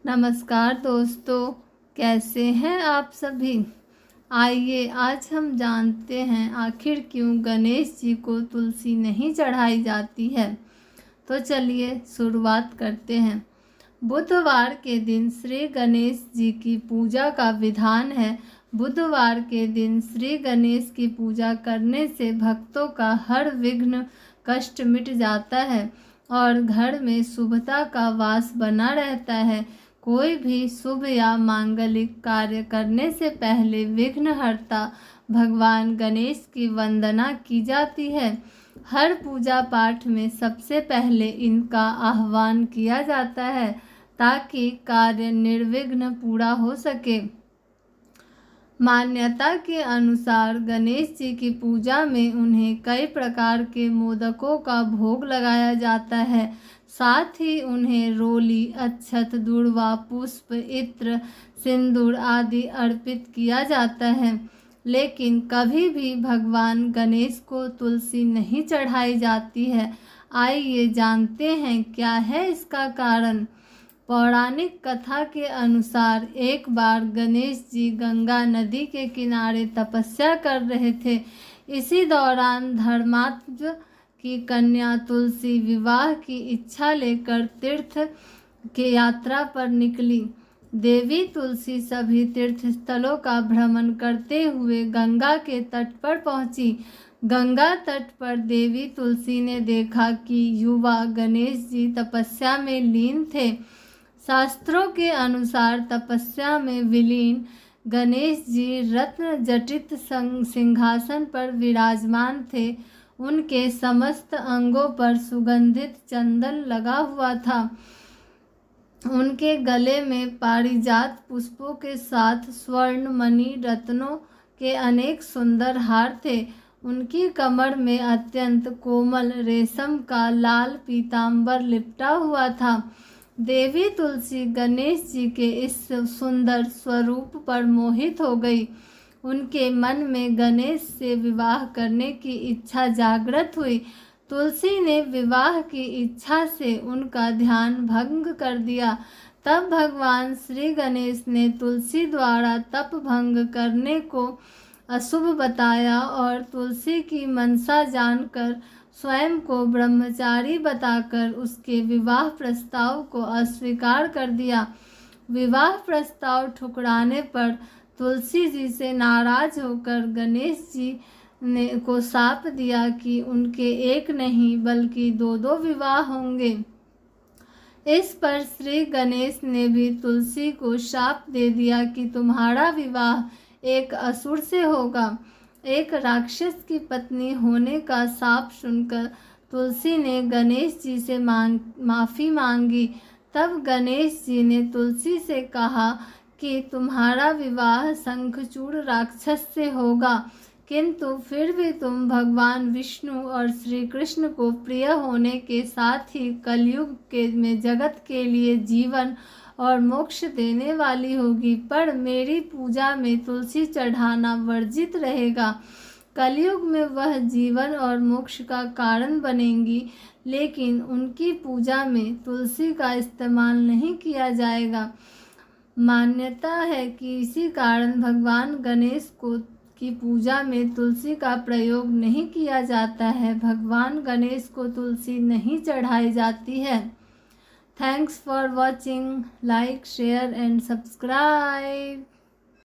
नमस्कार दोस्तों, कैसे हैं आप सभी। आइए आज हम जानते हैं आखिर क्यों गणेश जी को तुलसी नहीं चढ़ाई जाती है। तो चलिए शुरुआत करते हैं। बुधवार के दिन श्री गणेश जी की पूजा का विधान है। बुधवार के दिन श्री गणेश की पूजा करने से भक्तों का हर विघ्न कष्ट मिट जाता है और घर में शुभता का वास बना रहता है। कोई भी शुभ या मांगलिक कार्य करने से पहले विघ्नहर्ता भगवान गणेश की वंदना की जाती है। हर पूजा पाठ में सबसे पहले इनका आह्वान किया जाता है ताकि कार्य निर्विघ्न पूरा हो सके। मान्यता के अनुसार गणेश जी की पूजा में उन्हें कई प्रकार के मोदकों का भोग लगाया जाता है। साथ ही उन्हें रोली, अक्षत, दूर्वा, पुष्प, इत्र, सिंदूर आदि अर्पित किया जाता है। लेकिन कभी भी भगवान गणेश को तुलसी नहीं चढ़ाई जाती है। आइए जानते हैं क्या है इसका कारण। पौराणिक कथा के अनुसार एक बार गणेश जी गंगा नदी के किनारे तपस्या कर रहे थे। इसी दौरान धर्मात्म की कन्या तुलसी विवाह की इच्छा लेकर तीर्थ के यात्रा पर निकली। देवी तुलसी सभी तीर्थ स्थलों का भ्रमण करते हुए गंगा के तट पर पहुंची। गंगा तट पर देवी तुलसी ने देखा कि युवा गणेश जी तपस्या में लीन थे। शास्त्रों के अनुसार तपस्या में विलीन गणेश जी रत्न जटित सिंहासन पर विराजमान थे। उनके समस्त अंगों पर सुगंधित चंदन लगा हुआ था। उनके गले में पारिजात पुष्पों के साथ स्वर्ण, मणि, रत्नों के अनेक सुंदर हार थे। उनकी कमर में अत्यंत कोमल रेशम का लाल पीतांबर लिपटा हुआ था। देवी तुलसी गणेश जी के इस सुंदर स्वरूप पर मोहित हो गई। उनके मन में गणेश से विवाह करने की इच्छा जागृत हुई। तुलसी ने विवाह की इच्छा से उनका ध्यान भंग कर दिया। तब भगवान श्री गणेश ने तुलसी द्वारा तप भंग करने को अशुभ बताया और तुलसी की मनसा जानकर स्वयं को ब्रह्मचारी बताकर उसके विवाह प्रस्ताव को अस्वीकार कर दिया। विवाह प्रस्ताव ठुकराने पर तुलसी जी से नाराज होकर गणेश जी ने को शाप दिया कि उनके एक नहीं बल्कि दो विवाह होंगे। इस पर श्री गणेश ने भी तुलसी को शाप दे दिया कि तुम्हारा विवाह एक असुर से होगा। एक राक्षस की पत्नी होने का शाप सुनकर तुलसी ने गणेश जी से माफ़ी मांगी। तब गणेश जी ने तुलसी से कहा कि तुम्हारा विवाह शंखचूड़ राक्षस से होगा, किंतु फिर भी तुम भगवान विष्णु और श्री कृष्ण को प्रिय होने के साथ ही कलयुग में जगत के लिए जीवन और मोक्ष देने वाली होगी। पर मेरी पूजा में तुलसी चढ़ाना वर्जित रहेगा। कलयुग में वह जीवन और मोक्ष का कारण बनेंगी, लेकिन उनकी पूजा में तुलसी का इस्तेमाल नहीं किया जाएगा। मान्यता है कि इसी कारण भगवान गणेश की पूजा में तुलसी का प्रयोग नहीं किया जाता है। भगवान गणेश को तुलसी नहीं चढ़ाई जाती है। Thanks for watching. Like, share and subscribe.